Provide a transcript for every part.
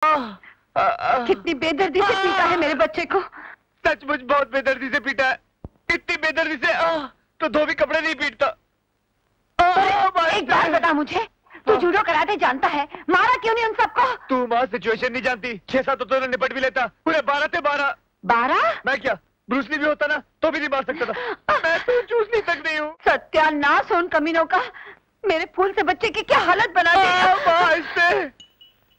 कितनी बेदर्दी से पीटा है मेरे बच्चे को। सचमुच बहुत बेदर्दी से पीटा है, इतनी बेदर्दी से तो धोबी कपड़े नहीं पीटता। एक बात बता मुझे, तू जूडो कराटे जानता है, मारा क्यों नहीं उन सबको? तू माँ सिचुएशन नहीं जानती, 6-7 तो निपट भी लेता, पूरे 12 थे 12। 12? मैं क्या ब्रूस ली भी होता ना तो भी नहीं मार सकता था। मैं तो चूसनी तक नहीं हूँ। सत्यानाश उन कमीनों का, मेरे फूल से बच्चे की क्या हालत बना दी। इससे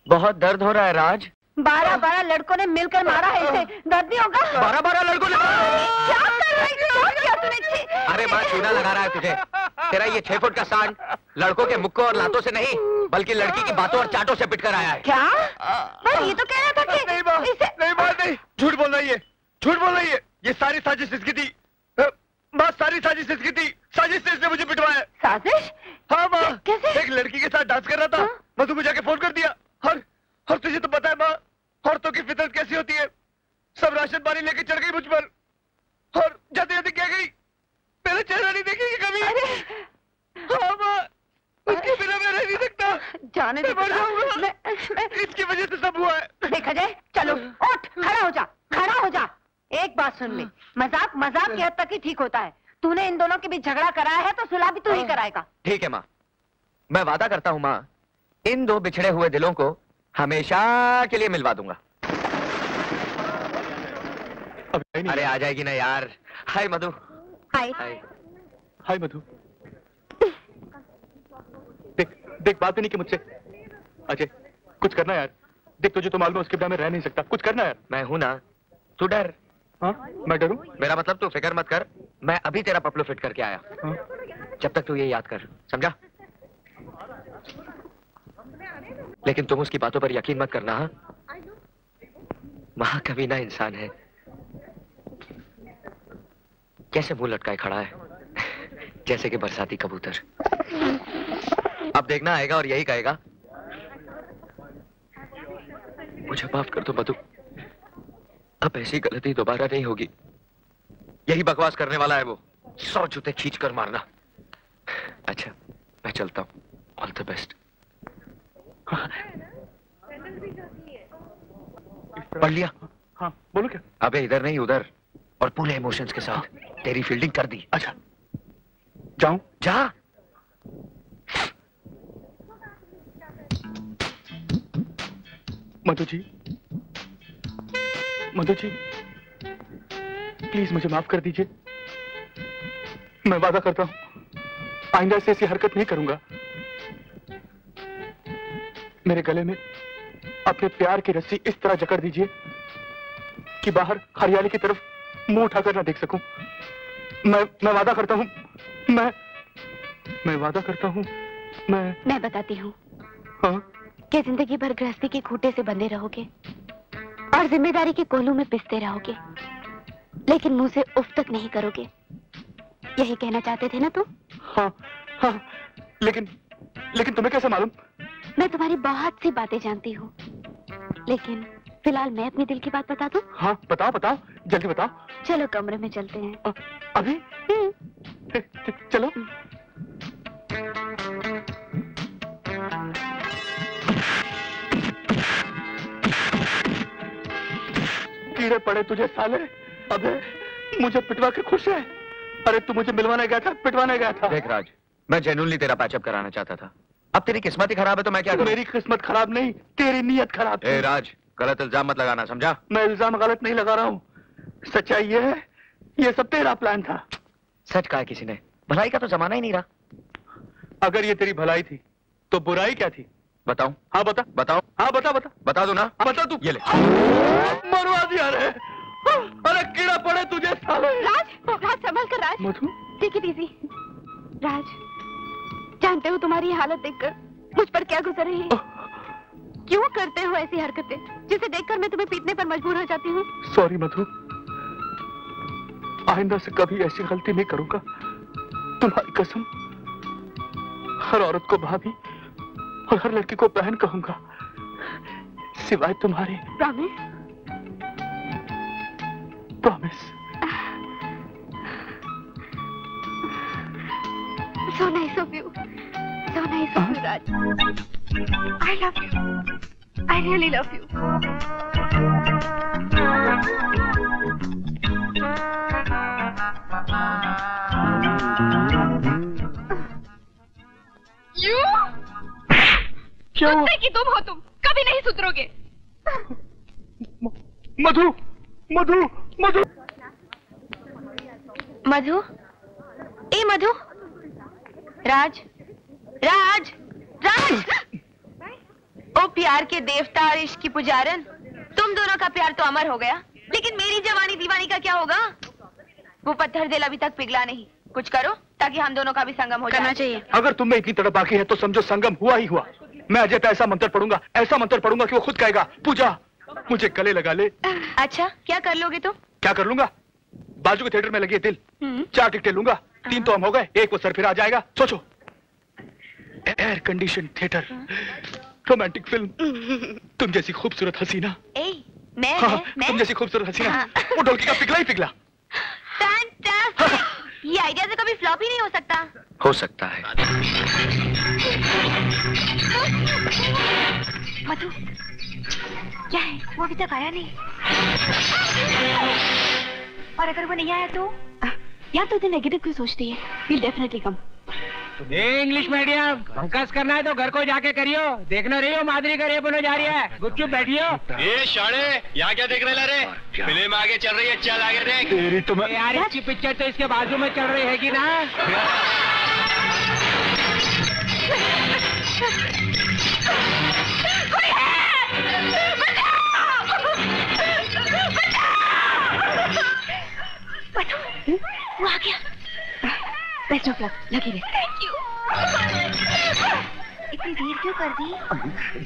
बहुत दर्द हो रहा है राज। 12 लड़कों ने मिलकर मारा है इसे, दर्द नहीं होगा? 12 लड़कों ने क्या कर रही थी? क्या किया तूने? अरे माँ चूना लगा रहा है तुझे। तेरा ये 6 फुट का सांड लड़कों के मुक्कों और लातों से नहीं बल्कि लड़की की बातों और चाटों से पिट कर आया है। क्या? पर ये तो कह रहा था कि नहीं, झूठ बोल रही है, झूठ बोल रही है। ये सारी साजिश इसकी थी माँ, सारी साजिश इसकी थी। साजिश से इसने मुझे पिटवाया। साजिश? हाँ माँ, कैसे? एक लड़की के साथ डांस कर रहा था, मधु को जाके फोन कर दिया। और तुझे तो पता है माँ, औरतों की फितरत कैसी होती है। सब राशन पानी लेके चढ़ गई मुझ पर और जाते जाते क्या गई, मेरा चेहरा नहीं देखेगी कभी। हाँ माँ, उसके बिना मैं रह नहीं सकता। जाने दे, मर जाऊंगा। इसकी वजह से सब हुआ है। देखा जाए, चलो उठ, खड़ा हो जा, खड़ा हो जा। एक बात सुन ले, मजाक की हद तक ही ठीक होता है। तूने इन दोनों के बीच झगड़ा कराया है तो सुलह भी तू ही कराएगा। ठीक है माँ, मैं वादा करता हूँ माँ, इन दो बिछड़े हुए दिलों को हमेशा के लिए मिलवा दूंगा। अरे आ जाएगी ना यार। हाय मधु। हाय हाय मधु। देख बात नहीं की मुझसे। अजय कुछ करना यार, देख तुझे तो मालूम है उसके बिना मैं रह नहीं सकता। कुछ करना यार। मैं हूं ना, तू डर। हाँ मैं डरूं? मेरा मतलब तू फिक्र मत कर, मैं अभी तेरा पपलू फिट करके आया। हाँ? जब तक तू ये याद कर, समझा? लेकिन तुम उसकी बातों पर यकीन मत करना। हाँ, महाकवि ना इंसान है, कैसे मुंह लटकाए खड़ा है जैसे कि बरसाती कबूतर। अब देखना आएगा और यही कहेगा, मुझे माफ कर दो मधु, अब ऐसी गलती दोबारा नहीं होगी। यही बकवास करने वाला है वो, 100 जूते खींच कर मारना। अच्छा मैं चलता हूँ, ऑल द बेस्ट। पढ़ लिया? हाँ बोलो क्या? अबे इधर नहीं उधर, और पूरे इमोशंस के साथ तेरी फील्डिंग कर दी। अच्छा जाऊं? जा। मधु जी प्लीज मुझे माफ कर दीजिए। मैं वादा करता हूं आइंदा से ऐसी हरकत नहीं करूंगा। मेरे गले में अपने प्यार की रस्सी इस तरह जकड़ दीजिए कि बाहर हरियाली की तरफ मुंह उठाकर ना देख सकूं। मैं वादा करता हूं, मैं वादा करता हूं। मैं बताती हूँ। हाँ? कि जिंदगी भर गृहस्थी के खूंटे से बंधे रहोगे और जिम्मेदारी के कोलू में पिसते रहोगे, लेकिन मुंह से उफ तक नहीं करोगे। यही कहना चाहते थे ना तुम? हाँ, लेकिन तुम्हें कैसे मालूम? मैं तुम्हारी बहुत सी बातें जानती हूँ, लेकिन फिलहाल मैं अपने दिल की बात बता दूं? हाँ बताओ, जल्दी बताओ। चलो कमरे में चलते हैं। अभी? चलो। कीड़े पड़े तुझे साले। अबे मुझे पिटवा के खुश है। अरे तू मुझे मिलवाने गया था, पिटवाने गया था। देख राज, मैं जेन्युइनली तेरा पैचअप कराना चाहता था। अब तेरी किस्मत ही खराब है तो मैं क्या करूं? मेरी किस्मत खराब नहीं, तेरी नीयत खराब। ए राज, गलत इल्जाम मत लगाना, समझा? मैं इल्जाम गलत नहीं लगा रहा हूँ, सच्चाई ये है, ये सब तेरा प्लान था। सच कहा किसी ने, भलाई का तो जमाना ही नहीं रहा। अगर ये तेरी भलाई थी तो बुराई क्या थी? बताऊं? हाँ बता। बताओ? हाँ बता दो ना। बता तू। ये ले। मरवा दिया रे। अरे कीड़ा पड़े तुझे साले। राज संभल कर राज। मधु टेक इट इजी। राज, जानते हो तुम्हारी ये हालत देखकर मुझ पर क्या गुजर रही है? क्यों करते हो ऐसी हरकतें जिसे देखकर मैं तुम्हें पीटने पर मजबूर हो जाती हूँ? सॉरी मधु, आइंदा से कभी ऐसी गलती नहीं करूंगा। तुम्हारी कसम, हर औरत को भाभी और हर लड़की को बहन कहूंगा, सिवाय तुम्हारी। Promise? Promise. So nice of you. So nice of you, Raj. I love you. I really love you. You? क्या हुआ? कुत्ते की तुम हो तुम, कभी नहीं सुधरोगे। मधु, मधु, मधु, मधु, ए मधु, राज, राज, राज। ओ प्यार के देवता और इश्क की पुजारन, तुम दोनों का प्यार तो अमर हो गया, लेकिन मेरी जवानी दीवानी का क्या होगा? वो पत्थर दिल अभी तक पिघला नहीं। कुछ करो ताकि हम दोनों का भी संगम हो जाए। करना चाहिए। अगर तुम में इतनी तड़प बाकी है तो समझो संगम हुआ ही हुआ। मैं अजय पे ऐसा मंत्र पढ़ूंगा, ऐसा मंत्र पढ़ूंगा कि वो खुद कहेगा पूजा मुझे गले लगा ले। अच्छा, क्या कर लोगे तुम? क्या कर लूंगा? बाजू के थिएटर में लगी है दिल, 4 टिकटें लूंगा, 3 तो हम हो गए, एक वो सर फिर आ जाएगा। सोचो, air condition theatre, romantic film, तुम जैसी खूबसूरत हसीना। मैं तुम जैसी खूबसूरत हसीना, वो ढोलकी का पिघला ही पिघला। ये आइडिया से कभी फ्लॉप ही नहीं हो सकता। हो सकता है। मधु, क्या है? वो अभी तक आया नहीं। और अगर वो नहीं आया तो? यार तू तो नेगेटिव क्यों सोचती है? He'll definitely come. English medium भंकस करना है तो घर को जाके करियो। देखना रहियो माधुरी का रेप होने जा रही है। गुपचुप बैठियो। ये शाणे, यहाँ क्या देख रहे रे? फिल्म आगे चल रही है, चल आगे देख। तेरी तो मैं... यार इसकी पिक्चर तो इसके बाजू में चल रही है कि ना? वो आ गया। बेस्ट ऑफ लक, लगी रहे। Thank you. इतनी देर क्यों कर दी?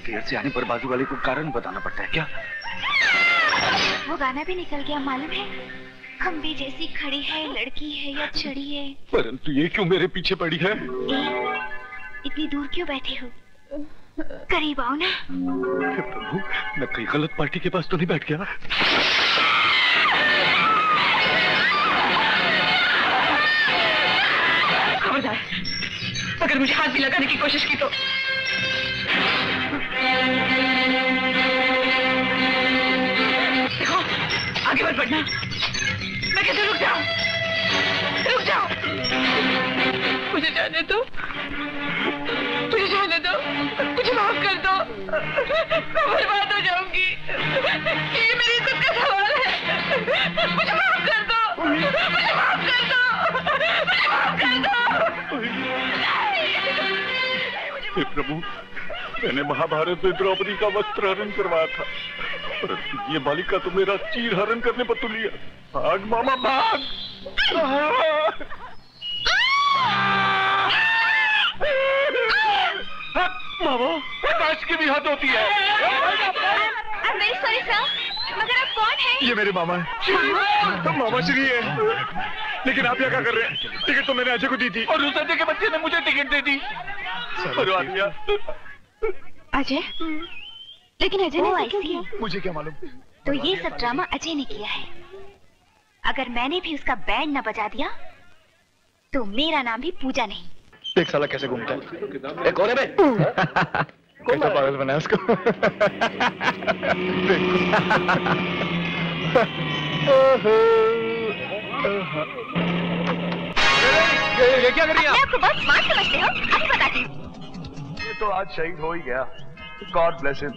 देर से आने पर बाजू वाले को कारण बताना पड़ता है क्या? वो गाना भी निकल गया मालूम है? हम भी जैसी खड़ी है, लड़की है या छड़ी है। परंतु ये क्यों मेरे पीछे पड़ी है? इतनी दूर क्यों बैठे हो? करीब आओ ना। प्रभु, मैं कहीं गलत पार्टी के पास तो नहीं बैठ गया? अगर मुझे हाथ भी लगाने की कोशिश की तो देखो, आगे मत बढ़ना। मैं कहते रुक जाओ, रुक जाओ। मुझे जाने दो, मुझे जाने दो, मुझे माफ कर दो। मैं बर्बाद हो जाऊंगी। ये मेरी इज्जत का सवाल है। मुझे माफ कर दो, मुझे माफ कर दो, मुझे माफ कर दो। हे प्रभु, मैंने महाभारत में द्रौपदी का वस्त्र हरण करवाया था, परंतु ये बालिका तो मेरा चीर हरण करने पर तुली है। भाग मामा भाग! मामा, काश की भी हद होती है। I'm very sorry sir, मगर आप कौन हैं? ये मेरे मामा है। मामा श्री है। लेकिन आप यहाँ क्या कर रहे हैं? टिकट तो मैंने अजय को दी थी और उस अजय के बच्चे ने मुझे टिकट दे दी। अजय? लेकिन अजय ने ऐसा क्यों किया? मुझे क्या मालूम? तो ये सब ड्रामा अजय ने किया है। अगर मैंने भी उसका बैंड न बजा दिया तो मेरा नाम भी पूजा नहीं। एक साला कैसे घूमता है? एक और है बे? कैसा पागल बना उसको? ये क्या कर रही है? आपको बहुत स्मार्ट समझते हो? अभी बताती हूँ। ये तो आज शहीद हो ही गया। God bless him.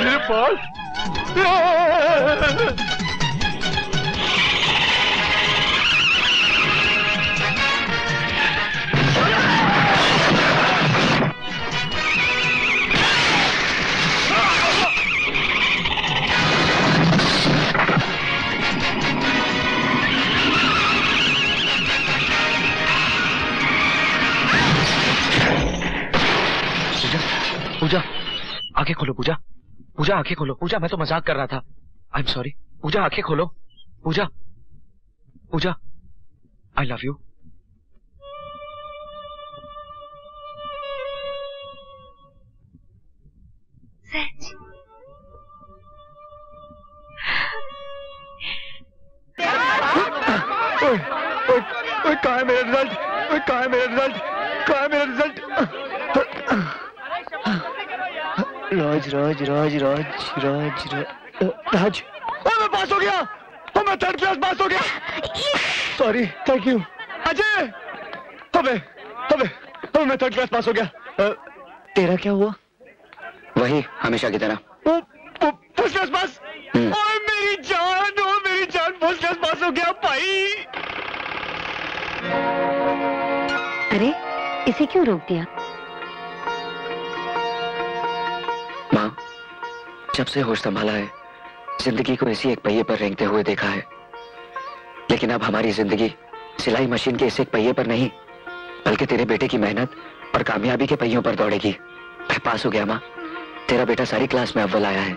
मेरे पास पूजा, आंखें खोलो पूजा। पूजा आंखें खोलो। पूजा, मैं तो मजाक कर रहा था। I am sorry. पूजा आंखें खोलो। पूजा, पूजा, आई लव यू। सच? कहाँ है मेरा रिजल्ट? कहाँ है मेरा रिजल्ट? कहाँ है मेरा रिजल्ट? राज राज राज राज राज राज मैं पास हो गया। मैं 3rd क्लास पास हो गया। Sorry, thank you. अजय, अबे मैं 3rd क्लास पास हो गया। तेरा क्या हुआ? वही हमेशा की तरह। First class pass. ओए मेरी जान फर्स्ट क्लास पास हो गया भाई। अरे इसे क्यों रोक दिया? माँ, जब से होश संभाला है जिंदगी को इसी एक पहिए पर रेंगते हुए देखा है, लेकिन अब हमारी जिंदगी सिलाई मशीन के इस एक पहिए पर नहीं बल्कि तेरे बेटे की मेहनत और कामयाबी के पहियों पर दौड़ेगी। मैं पास हो गया माँ। तेरा बेटा सारी क्लास में अव्वल आया है।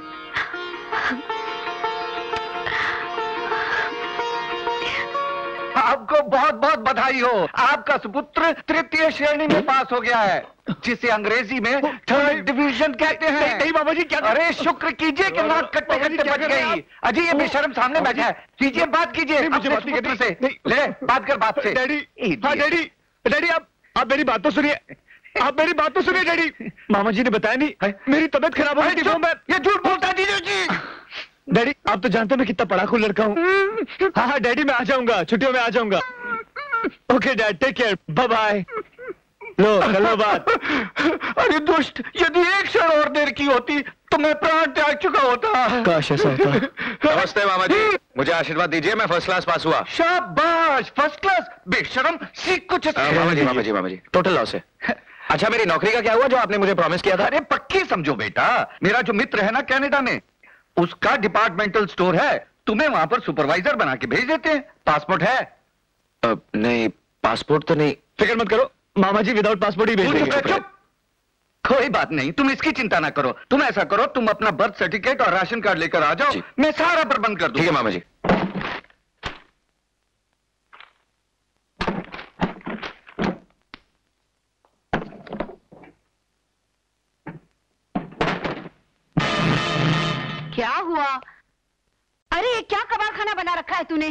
आपको बहुत बहुत बधाई हो। आपका सुपुत्र 3य श्रेणी में पास हो गया है, जिसे अंग्रेजी में 3rd डिवीजन कहते हैं। नहीं बाबा जी, क्या? अरे शुक्र कीजिए कि नाक कटते कटते बच गई। अजी ये बेशर्म सामने बैठा है। कीजिए बात कीजिए अपने सुपुत्र से। ले बात कर बाप से। डैडी, हाँ डैडी आप मेरी बात तो सुनिए। आप मेरी बात तो सुनिए डैडी। मामा जी ने बताया नहीं मेरी तबीयत खराब हो गई। ये झूठ बोलता जी। डैडी आप तो जानते हो मैं कितना पढ़ाकू लड़का हूँ। हाँ डैडी मैं आ जाऊंगा, छुट्टियों में आ जाऊंगा। Okay dad, take care, bye bye. लो हेलो बात। अरे दुष्ट, यदि एक क्षण और देर की होती तो मैं प्राण त्याग चुका होता। काश ऐसा होता। नमस्ते मामा जी, मुझे आशीर्वाद दीजिए। मैं 1st क्लास पास हुआ। शाबाश, 1st क्लास। बेशरम, सीख कुछ। मामा जी टोटल लॉस है। अच्छा मेरी नौकरी का क्या हुआ जो आपने मुझे प्रॉमिस किया था? अरे पक्की समझो बेटा, मेरा जो मित्र है ना कनाडा में, उसका डिपार्टमेंटल स्टोर है। तुम्हें वहां पर सुपरवाइजर बना के भेज देते हैं। पासपोर्ट है? नहीं पासपोर्ट तो नहीं। फिक्र मत करो, मामा जी विदाउट पासपोर्ट ही भेज देंगे। चुप, कोई बात नहीं, तुम इसकी चिंता ना करो। तुम ऐसा करो, तुम अपना बर्थ सर्टिफिकेट और राशन कार्ड लेकर आ जाओ, मैं सारा प्रबंध कर दूं। ठीक है मामा जी। क्या हुआ? अरे ये क्या कबाड़ खाना बना रखा है तूने?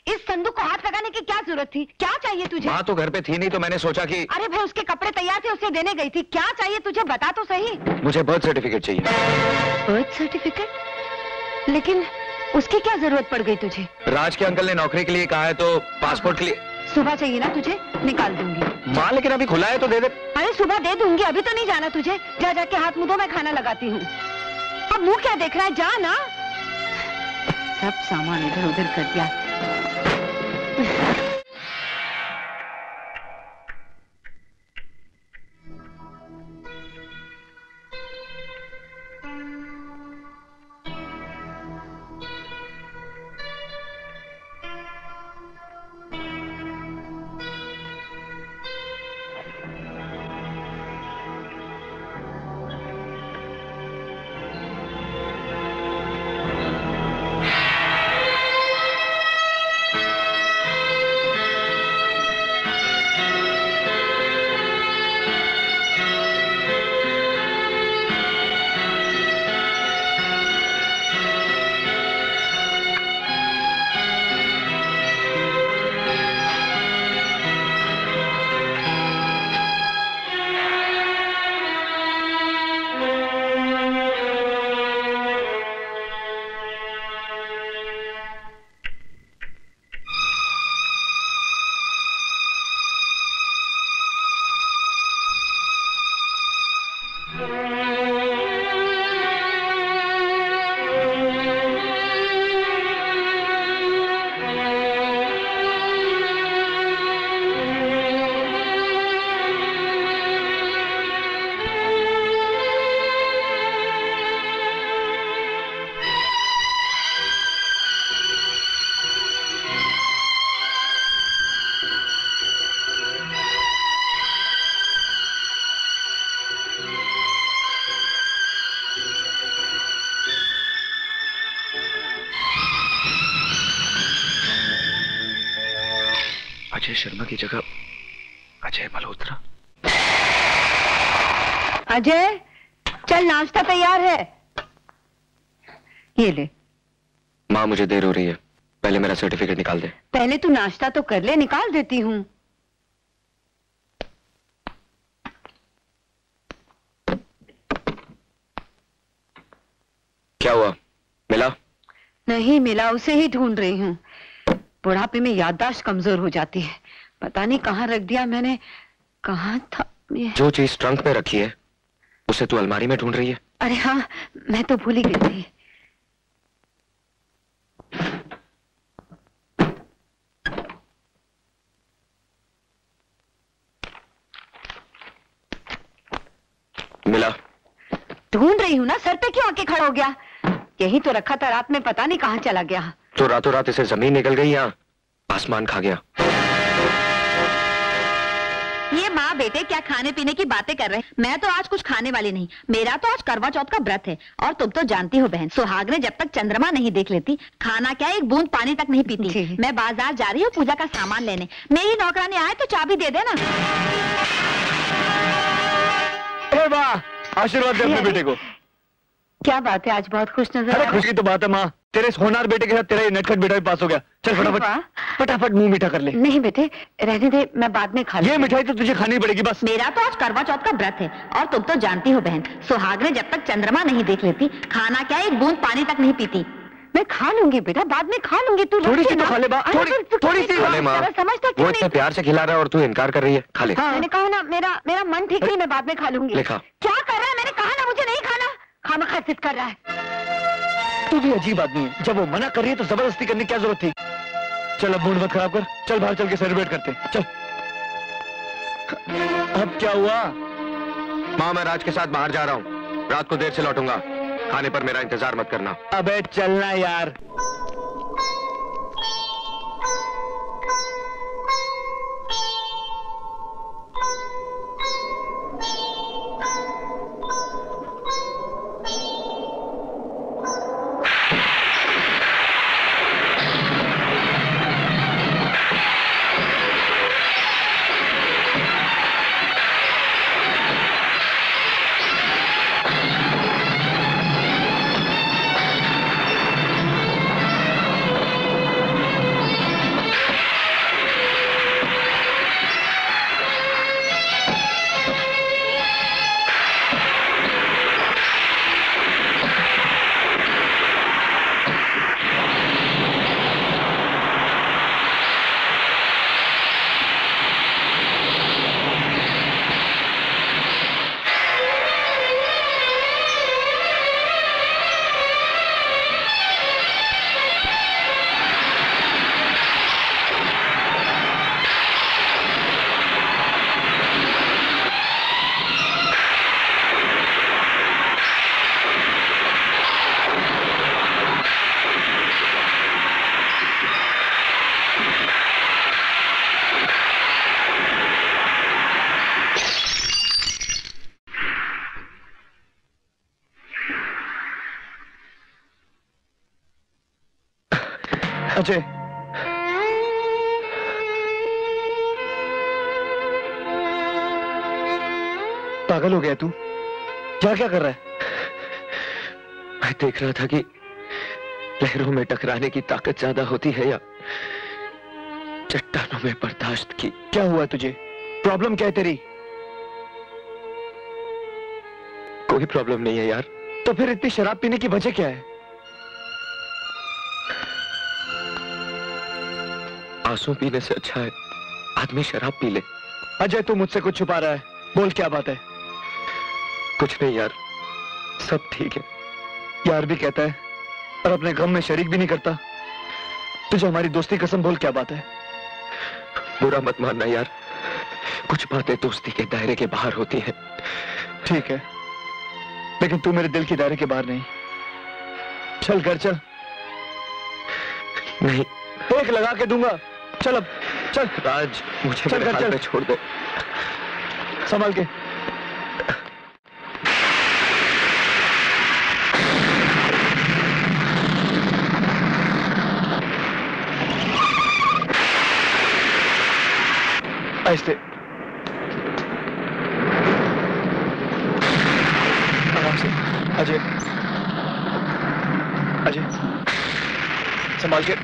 इस संदूक को हाथ लगाने की क्या जरूरत थी? क्या चाहिए तुझे? माँ तो घर पे थी नहीं तो मैंने सोचा कि। अरे भाई उसके कपड़े तैयार थे, उसे देने गई थी। क्या चाहिए तुझे, बता तो सही। मुझे बर्थ सर्टिफिकेट चाहिए। Birth certificate? लेकिन उसकी क्या जरूरत पड़ गई तुझे? राज के अंकल ने नौकरी के लिए कहा है तो पासपोर्ट के लिए। सुबह चाहिए ना तुझे? निकाल दूंगी। माँ लेकिन अभी खुला है तो दे दे। अरे सुबह दे दूंगी, अभी तो नहीं जाना तुझे। जा जाके हाथ मुंह धो, मैं खाना लगाती हूँ। अब मुंह क्या देख रहा है, जा ना। सब सामान इधर उधर कर दिया। अजय शर्मा की जगह अजय मल्होत्रा। अजय चल, नाश्ता तैयार है, ये ले। माँ मुझे देर हो रही है। पहले मेरा सर्टिफिकेट निकाल दे। पहले तू नाश्ता तो कर ले, निकाल देती हूँ। क्या हुआ, मिला? नहीं मिला, उसे ही ढूंढ रही हूँ। बुढ़ापे में याददाश्त कमजोर हो जाती है, पता नहीं कहाँ रख दिया मैंने। कहाँ था ये? जो चीज ट्रंक में रखी है उसे तू अलमारी में ढूंढ रही है? अरे हाँ, मैं तो भूल ही गई थी। मिला? ढूंढ रही हूँ ना, सर पे क्यों आके खड़ा हो गया? यही तो रखा था रात में, पता नहीं कहाँ चला गया। तो रातों रात इसे जमीन निकल गई या आसमान खा गया? ये माँ बेटे क्या खाने पीने की बातें कर रहे हैं। मैं तो आज कुछ खाने वाली नहीं, मेरा तो आज करवा चौथ का व्रत है। और तुम तो जानती हो बहन, सुहाग ने जब तक चंद्रमा नहीं देख लेती, खाना क्या एक बूंद पानी तक नहीं पीती। मैं बाजार जा रही हूँ पूजा का सामान लेने, मेरी नौकरानी आए तो चाबी दे देना। वाह, आशीर्वाद दे अपने बेटे को। क्या बात है, आज बहुत खुश नजर आ अरे रहा खुशी की तो बात है माँ, तेरे इस होनहार बेटे के साथ तेरा ये नटखट बेटा भी पास हो गया। चल फटाफट फटाफट मुंह मीठा कर ले। नहीं बेटे, रहने दे, मैं बाद में खा लूंगी। ये मिठाई तो तुझे खानी पड़ेगी बस। मेरा तो आज करवा चौथ का व्रत है। और तुम तो जानती हो बहन, सुहाग ने जब तक चंद्रमा नहीं देख लेती, खाना क्या एक बूंद पानी तक नहीं पीती। मैं खा लूंगी बेटा, बाद में खा लूंगी। तू थोड़ी सी तो खा ले, थोड़ी सी खा ले माँ। समझता वो क्यों इतने नहीं? प्यार से खिला रहा है और तू इनकार कर रही है। खा ले। मैंने कहा ना, मेरा मन ठीक नहीं, मैं बाद में खा लूंगी। लिखा। क्या कर रहा है? मैंने कहा ना मुझे नहीं खाना। खामखा जिद कर रहा है। तू भी अजीब आदमी है, जब वो मना कर रही है तो जबरदस्ती करने की क्या जरूरत थी? चल अब मूड मत खराब कर, चल बाहर चल के सेलिब्रेट करते हैं, चल। अब क्या हुआ? माँ मैं राज के साथ बाहर जा रहा हूँ, रात को देर से लौटूंगा, खाने पर मेरा इंतजार मत करना। अबे चलना यार। अजय, पागल हो गया तू? क्या क्या कर रहा है? मैं देख रहा था कि लहरों में टकराने की ताकत ज्यादा होती है या चट्टानों में बर्दाश्त की। क्या हुआ तुझे? प्रॉब्लम क्या है तेरी? कोई प्रॉब्लम नहीं है यार। तो फिर इतनी शराब पीने की वजह क्या है? आंसू पीने से अच्छा है आदमी शराब पी ले। अजय तू मुझसे कुछ छुपा रहा है, बोल क्या बात है? कुछ नहीं यार, सब ठीक है। यार भी कहता है और अपने गम में शरीक भी नहीं करता। तुझे हमारी दोस्ती कसम, बोल क्या बात है? बुरा मत मानना यार, कुछ बातें दोस्ती के दायरे के बाहर होती हैं। ठीक है, लेकिन तू मेरे दिल के दायरे के बाहर नहीं। चल घर चल। नहीं, एक लगा के दूंगा। चल अब चल। राज मुझे चल मेरे हाल चल। पे छोड़ दे, संभाल के। आहिस्ते, आराम से। अजय, अजय संभाल के।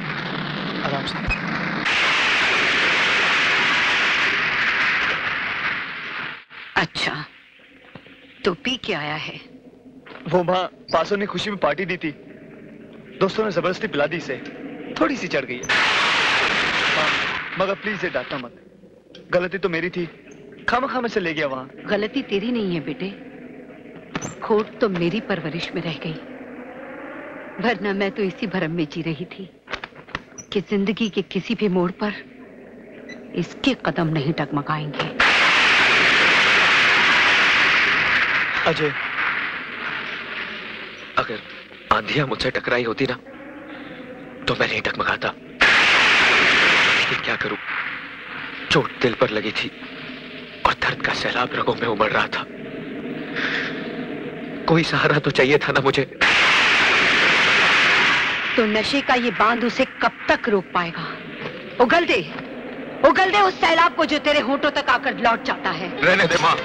आराम से। अच्छा, तो पी के आया है? वो माँ पासों ने खुशी में पार्टी दी थी, दोस्तों ने जबरदस्ती पिला दी इसे, थोड़ी सी चढ़ गई है। माँ, मगर प्लीज इसे डांटना मत, गलती तो मेरी थी, खामखा में से ले गया वहां। गलती तेरी नहीं है बेटे, खोट तो मेरी परवरिश में रह गई, वरना मैं तो इसी भरम में जी रही थी कि जिंदगी के किसी भी मोड़ पर इसके कदम नहीं डगमगाएंगे। अजय, अगर आंधियां मुझसे टकराई होती ना तो मैं नहीं डगमगाता, लेकिन क्या करूं, चोट दिल पर लगी थी और दर्द का सैलाब रगों में उमड़ रहा था। कोई सहारा तो चाहिए था ना मुझे। तो नशे का ये बांध उसे कब तक रोक पाएगा? उगल दे उस सैलाब को जो तेरे होठों तक आकर लौट जाता है। रहने दे माँ,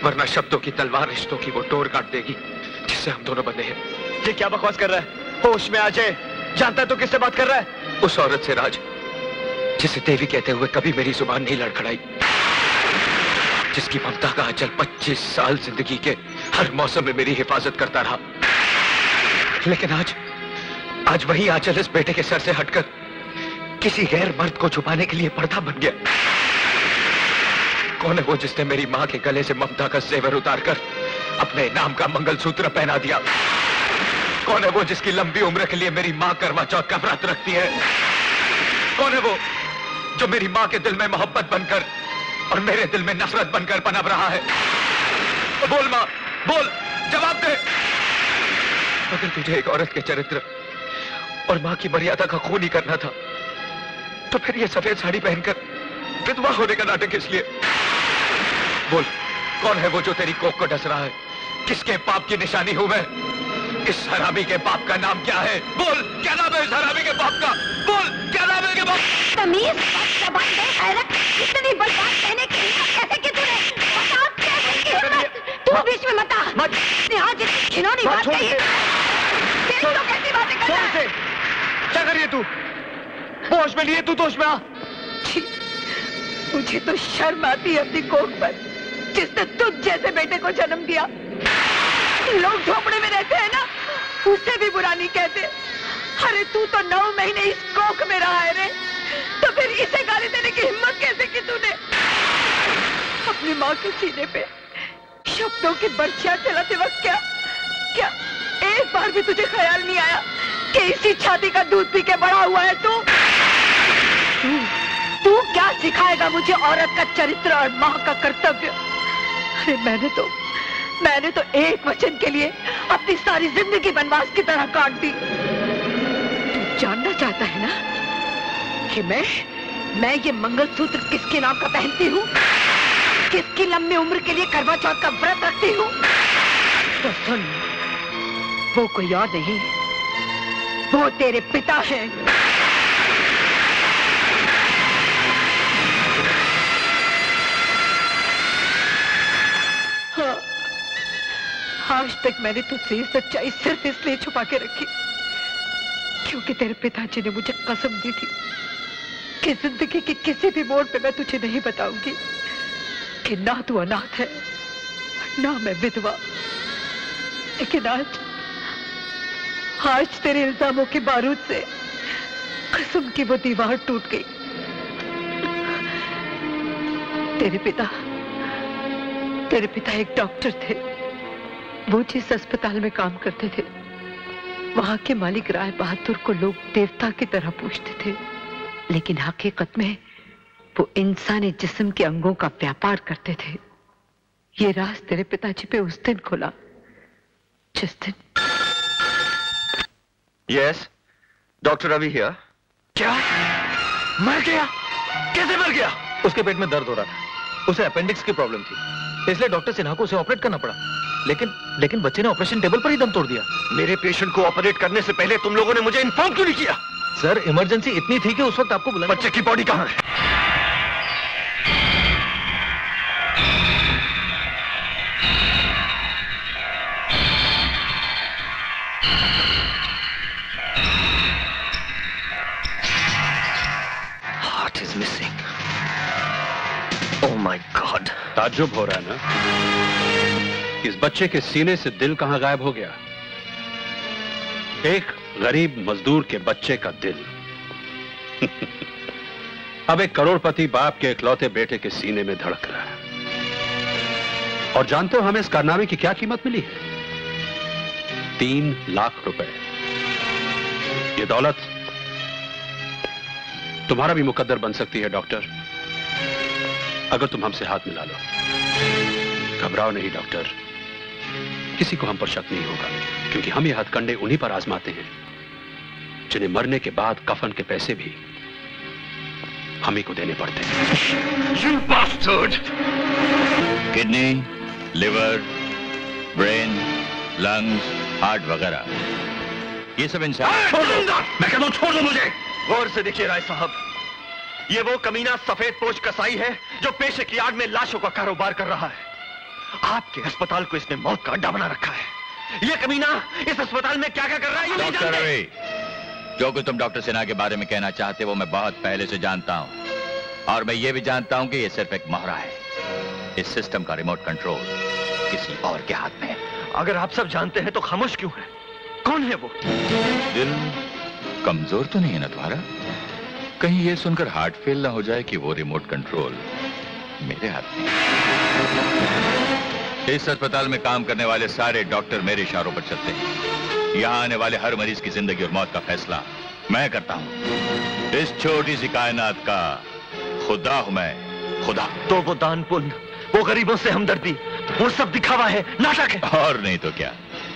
वरना शब्दों की तलवार रिश्तों की वो डोर काट देगी जिससे हम दोनों बंधे हैं। ये क्या बकवास कर रहा है? होश में आ जाए, जानता है तो किससे बात कर रहा है? उस औरत से राज, जिसे देवी कहते हुए कभी मेरी जुबान नहीं लड़खड़ाई, जिसकी ममता का आंचल 25 साल जिंदगी के हर मौसम में मेरी हिफाजत करता रहा। लेकिन आज वही आंचल इस बेटे के सर से हटकर किसी गैर मर्द को छुपाने के लिए पर्दा बन गया। कौन है वो जिसने मेरी मां के गले से ममता का जेवर उतारकर अपने नाम का मंगलसूत्र पहना दिया? कौन है वो जिसकी लंबी उम्र के लिए मेरी मां करवा चौथ का व्रत रखती है? कौन है वो जो मेरी मां के दिल में मोहब्बत बनकर और मेरे दिल में नफरत बनकर पनप रहा है? बोल मां, बोल, जवाब दे। अगर तुझे एक औरत के चरित्र और मां की मर्यादा का खून ही करना था तो फिर ये सफेद साड़ी पहनकर विधवा होने का नाटक किस लिए? बोल, कौन है वो जो तेरी कोख को डस रहा है? किसके पाप की निशानी हूं मैं? इस हरामी के बाप का नाम क्या है? बोल, क्या नाम है इस हरामी के बाप का? बोल, क्या नाम है के बाप? तमीज, जबान दे, गैरत, इतनी बड़ी बात कहने की हिम्मत कैसे की तूने? बता कैसे की हिम्मत? तू बीच में मत आ। यहाँ जितनी घिनौनी बात कही है, तेरी तो कैसी बातें कर रहा है? क्या कर रही है तू? होश में लिए तू तो होश में आ। मुझे तो शर्म आती है अपनी कोख पर, जिसने तुझ जैसे बेटे को जन्म दिया। लोग झोपड़े में रहते हैं ना, उससे भी बुरा नहीं कहते। अरे तू तो 9 महीने इस कोख में रहा है रे, तो फिर इसे गाली देने की हिम्मत कैसे की तूने? अपनी माँ के सीने पे शब्दों की बर्छियां चलाते वक्त क्या एक बार भी तुझे ख्याल नहीं आया कि इसी छाती का दूध पी के बड़ा हुआ है तू क्या सिखाएगा मुझे औरत का चरित्र और माँ का कर्तव्य? अरे मैंने तो एक वचन के लिए अपनी सारी जिंदगी वनवास की तरह काट दी। तू जानना चाहता है ना कि मैं ये मंगलसूत्र किसके नाम का पहनती हूँ, किसकी लंबी उम्र के लिए करवा चौथ का व्रत रखती हूँ? तो सुन, वो कोई और नहीं, वो तेरे पिता है। हाँ, आज तक मैंने तुझसे ये सच्चाई सिर्फ इसलिए छुपा के रखी क्योंकि तेरे पिताजी ने मुझे कसम दी थी कि जिंदगी के किसी भी मोड़ पे मैं तुझे नहीं बताऊंगी कि ना तू अनाथ है ना मैं विधवा। लेकिन आज तेरे इल्जामों के बारूद से कसम की वो दीवार टूट गई। तेरे पिता एक डॉक्टर थे। वो जिस अस्पताल में काम करते थे, वहां के मालिक राय बहादुर को लोग देवता की तरह पूजते थे, लेकिन हकीकत में वो इंसानी जिस्म के अंगों का व्यापार करते थे। ये राज तेरे पिताजी पे उस दिन खुला जिस दिन। Yes, doctor Ravi here. क्या? मर गया? कैसे मर गया? उसके पेट में दर्द हो रहा था, उसे अपेंडिक्स की प्रॉब्लम थी, इसलिए डॉक्टर सिन्हा को उसे ऑपरेट करना पड़ा। लेकिन बच्चे ने ऑपरेशन टेबल पर ही दम तोड़ दिया। मेरे पेशेंट को ऑपरेट करने से पहले तुम लोगों ने मुझे इन्फॉर्म क्यों नहीं किया? सर, इमरजेंसी इतनी थी कि उस वक्त आपको बुलाया। बच्चे की बॉडी कहां है? ताज्जुब हो रहा है ना, इस बच्चे के सीने से दिल कहां गायब हो गया? एक गरीब मजदूर के बच्चे का दिल अब एक करोड़पति बाप के इकलौते बेटे के सीने में धड़क रहा है। और जानते हो हमें इस कारनामे की क्या कीमत मिली है? 3 लाख रुपए। ये दौलत तुम्हारा भी मुकद्दर बन सकती है डॉक्टर, अगर तुम हमसे हाथ मिला लो। घबराओ नहीं डॉक्टर, किसी को हम पर शक नहीं होगा, क्योंकि हम ये हथकंडे उन्हीं पर आजमाते हैं जिन्हें मरने के बाद कफन के पैसे भी हम ही को देने पड़ते हैं। You bastard! Kidney, liver, brain, lungs, heart वगैरह, ये सब इंसान। छोड़ दो, मैं कहता हूं छोड़ दो मुझे। गौर से देखिए राय साहब, ये वो कमीना सफेद पोश कसाई है जो पेशे की आड़ में लाशों का कारोबार कर रहा है। आपके अस्पताल को इसने मौत का अड्डा बना रखा है। ये कमीना इस अस्पताल में क्या क्या कर रहा है ये नहीं डॉक्टर जानते। रवि, जो कुछ तुम डॉक्टर सिन्हा के बारे में कहना चाहते वो मैं बहुत पहले से जानता हूं, और मैं ये भी जानता हूं कि ये सिर्फ एक मोहरा है। इस सिस्टम का रिमोट कंट्रोल किसी और के हाथ में है। अगर आप सब जानते हैं तो खामोश क्यों है? कौन है वो? दिल कमजोर तो नहीं है ना तुम्हारा? कहीं ये सुनकर हार्ट फेल ना हो जाए कि वो रिमोट कंट्रोल मेरे हाथ में। इस अस्पताल में काम करने वाले सारे डॉक्टर मेरे इशारों पर चलते हैं। यहाँ आने वाले हर मरीज की जिंदगी और मौत का फैसला मैं करता हूँ। इस छोटी सी कायनात का खुदा हूं मैं, खुदा। तो वो दान पुण्य, वो गरीबों से हमदर्दी, वो सब दिखावा है, नाटक है। और नहीं तो क्या।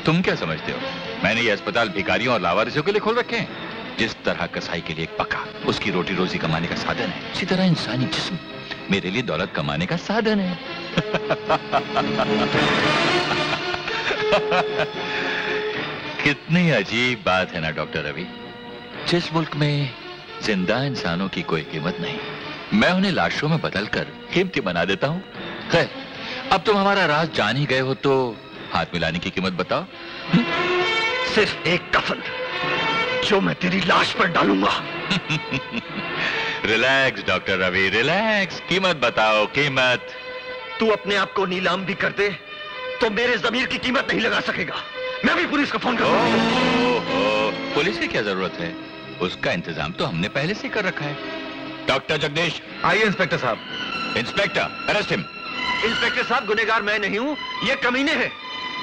तुम क्या समझते हो मैंने ये अस्पताल भिखारियों और लावारिसों के लिए खोल रखे हैं? जिस तरह कसाई के लिए एक पका उसकी रोटी रोजी कमाने का साधन है, इसी तरह इंसानी जिस्म मेरे लिए दौलत कमाने का साधन है। कितनी अजीब बात है ना डॉक्टर रवि। जिस मुल्क में जिंदा इंसानों की कोई कीमत नहीं, मैं उन्हें लाशों में बदलकर कीमती बना देता हूं। खैर, अब तुम हमारा राज जान ही गए हो तो हाथ मिलाने की कीमत बताओ। सिर्फ एक कफन जो मैं तेरी लाश पर डालूंगा। Relax doctor Ravi, relax. कीमत बताओ, कीमत। तू अपने आप को नीलाम भी कर दे तो मेरे जमीर की कीमत नहीं लगा सकेगा। मैं भी पुलिस को फोन करूंगा। पुलिस की क्या जरूरत है? उसका इंतजाम तो हमने पहले से कर रखा है। डॉक्टर जगदीश। आइए इंस्पेक्टर साहब। Inspector, arrest him. इंस्पेक्टर साहब, गुनहगार मैं नहीं हूँ, ये कमीने हैं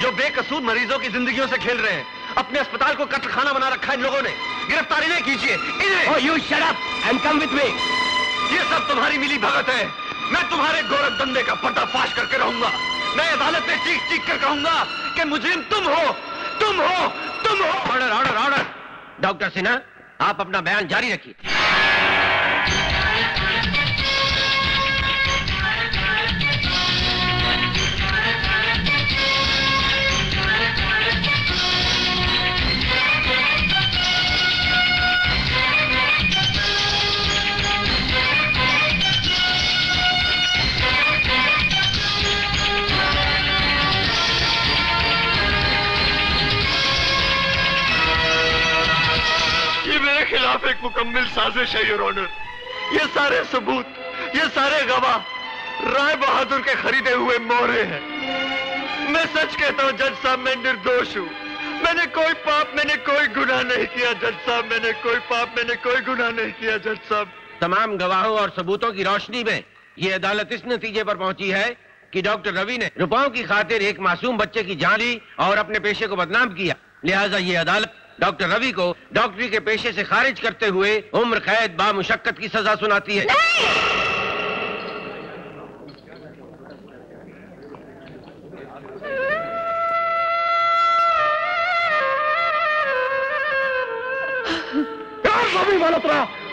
जो बेकसूर मरीजों की जिंदगियों से खेल रहे हैं। अपने अस्पताल को कत्लखाना बना रखा है इन लोगों ने। गिरफ्तारी नहीं कीजिए इन्हें। Oh, you shut up and come with me. ये सब तुम्हारी मिली भगत है। मैं तुम्हारे गोरख धंधे का पर्दाफाश करके रहूंगा। मैं अदालत में चीख चीख कर कहूंगा कि मुजरिम तुम हो, तुम हो, तुम हो। Order, order, order. Doctor Sinha, आप अपना बयान जारी रखिए। खिलाफ एक मुकम्मल साजिश है योर ऑनर। ये सारे सबूत, ये सारे गवाह राय बहादुर के खरीदे हुए मोहरे हैं। मैं सच कहता हूँ जज साहब, मैं निर्दोष हूँ। मैंने कोई पाप, मैंने कोई गुनाह नहीं किया जज साहब। मैंने कोई पाप, मैंने कोई गुनाह नहीं किया जज साहब। तमाम गवाहों और सबूतों की रोशनी में ये अदालत इस नतीजे पर पहुंची है कि डॉक्टर रवि ने रुपयों की खातिर एक मासूम बच्चे की जान ली और अपने पेशे को बदनाम किया। लिहाजा ये अदालत डॉक्टर रवि को डॉक्टरी के पेशे से खारिज करते हुए उम्र कैद बामुशक्कत की सजा सुनाती है।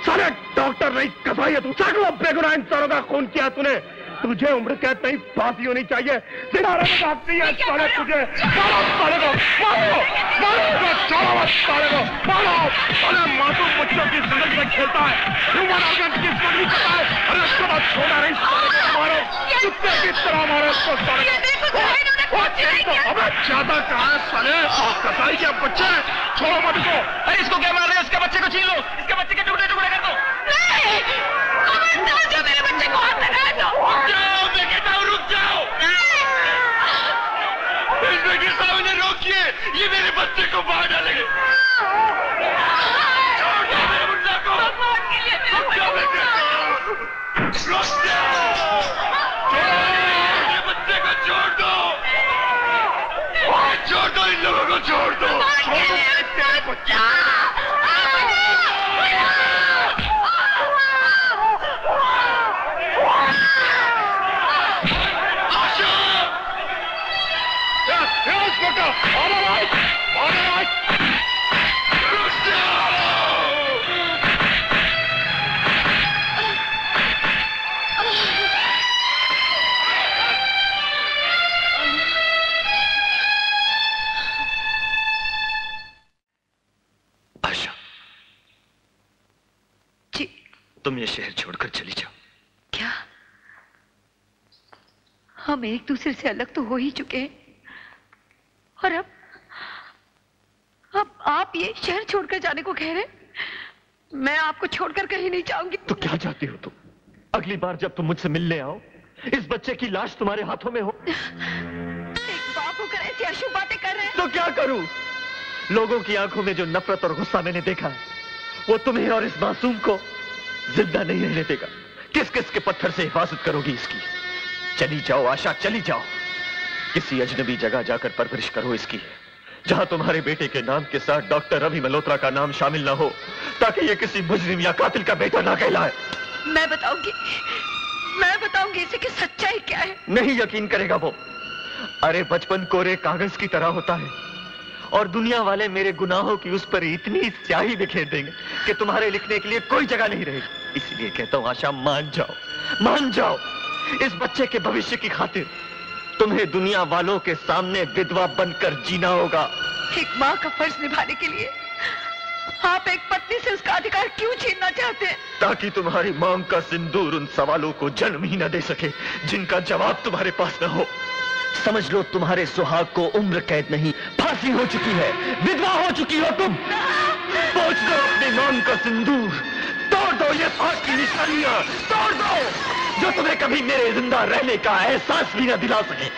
सारे डॉक्टर नहीं कसाई है तू। सैकड़ों बेगुनाह इंसानों का खून किया तूने। तुझे उम्र कैद नहीं, फांसी होनी चाहिए। दिनारा में काफी है साले तुझे। मारो साले को, मारो, मारो, छोड़ो साले को, मारो। साले मासूम बच्चों की जिंदगी में खेलता है, ह्यूमन ऑर्गन की स्टडी करता है। अरे उसको बात छोड़ा नहीं, साले को मारो, कुत्ते की तरह मारो उसको साले को। अबे ज्यादा कहा है साले, कसाई के बच्चे, छोड़ो मत को। अरे इसको क्या मार रहे हैं? इसके बच्चे को छीन लो, इसके बच्चे के टुकड़े टुकड़े कर दो। नहीं, मेरे बच्चे को हाथ लगा दो। मैं कहता हूँ रुक जाओ। बच्चे को मार डालेंगे। छोड़ दो मेरे मुन्ना को। रुक जाओ बेटे, रुक जाओ। मेरे बच्चे को छोड़ दो, छोड़ दो, इन लोगों को छोड़ दो। तेरे बच्चे तुम ये शहर छोड़कर चली जाओ। क्या हम एक दूसरे से अलग तो हो ही चुके हैं, और अब आप ये शहर छोड़कर जाने को कह रहे? मैं आपको छोड़कर कहीं नहीं जाऊंगी। तो क्या चाहती हो तुम? अगली बार जब तुम मुझसे मिलने आओ, इस बच्चे की लाश तुम्हारे हाथों में हो। एक बाप होकर ऐसी अशुभ बातें कर रहे हैं। तो क्या करूं? लोगों की आंखों में जो नफरत और गुस्सा मैंने देखा है, वो तुम्हें और इस मासूम को जिंदा नहीं रहने देगा। किस किस के पत्थर से हिफाजत करोगी इसकी? चली जाओ आशा, चली जाओ। किसी अजनबी जगह जाकर परवरिश करो इसकी, जहां तुम्हारे बेटे के नाम के साथ डॉक्टर रवि मल्होत्रा का नाम शामिल ना हो, ताकि ये किसी मुजरिम या कातिल का बेटा ना कहलाए। मैं बताऊंगी इसे कि सच्चाई क्या है। नहीं यकीन करेगा वो। अरे बचपन कोरे कागज की तरह होता है, और दुनिया वाले मेरे गुनाहों की उस पर इतनी स्याही बिखेर देंगे कि तुम्हारे लिखने के लिए कोई जगह नहीं रहेगी। इसलिए कहता हूं आशा, मान जाओ, मान जाओ। इस बच्चे के भविष्य की खातिर तुम्हें दुनिया वालों के सामने विधवा बनकर जीना होगा। एक माँ का फर्ज निभाने के लिए आप एक पत्नी से उसका अधिकार क्यों छीनना चाहते हैं? ताकि तुम्हारी मांग का सिंदूर उन सवालों को जन्म ही न दे सके जिनका जवाब तुम्हारे पास न हो। समझ लो तुम्हारे सुहाग को उम्र कैद नहीं, फांसी हो चुकी है, विधवा हो चुकी हो तुम। पोंछ दो अपने नाम का सिंदूर, तोड़ दो ये फांस की निशानियां, तोड़ दो जो तुम्हें कभी मेरे जिंदा रहने का एहसास भी न दिला सके।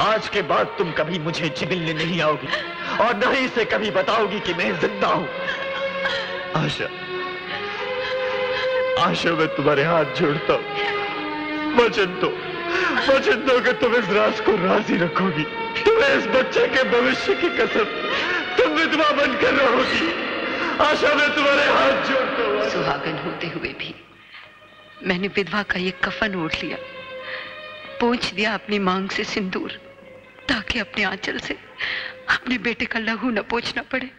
आज के बाद तुम कभी मुझे मिलने नहीं आओगी, और न ही इसे कभी बताओगी कि मैं जिंदा हूं। आशा, आशा, मैं तुम्हारे हाथ जोड़ता हूं। वचन दो कि तुम इस राज को राजी रखोगी। तुम्हें इस बच्चे के भविष्य की कसम, तुम विधवा बनकर रहोगी। आशा, मैं तुम्हारे हाथ जोड़ता हूं। सुहागन होते हुए भी मैंने विधवा का ये कफन ओढ़ लिया, पोंछ दिया अपनी मांग से सिंदूर, ताकि अपने आंचल से अपने बेटे का लहू न पोंछना पड़े।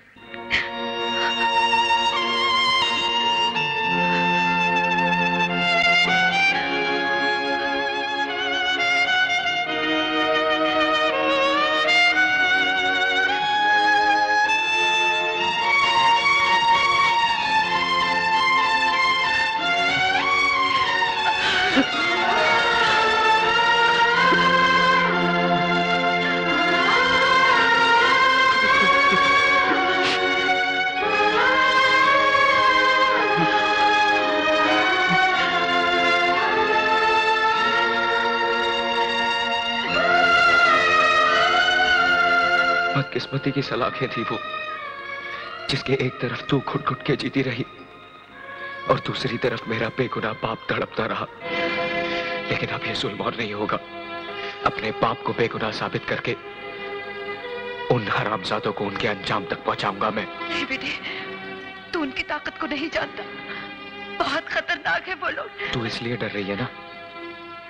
बदकिस्मती की सलाखें थी वो, जिसके एक तरफ तू घुट घुट के जीती रही और दूसरी तरफ मेरा बेगुनाह बाप तड़पता रहा। लेकिन अब ये जुल्म और नहीं होगा। अपने बाप को बेगुनाह साबित करके उन हरामजादों को उनके अंजाम तक पहुंचाऊंगा मैं। नहीं बेटे, तू उनकी ताकत को नहीं जानता, बहुत खतरनाक है वो लोग। तू इसलिए डर रही है ना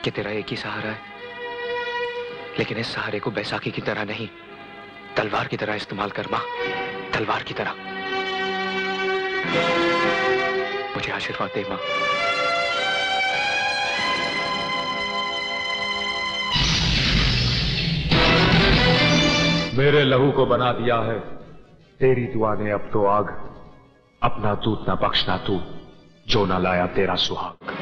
कि तेरा एक ही सहारा है, लेकिन इस सहारे को बैसाखी की तरह नहीं, तलवार की तरह इस्तेमाल कर मां, तलवार की तरह। मुझे आशीर्वाद दे मां। मेरे लहू को बना दिया है तेरी दुआ ने अब तो आग, अपना दूध ना बख्शना तू, जो ना लाया तेरा सुहाग।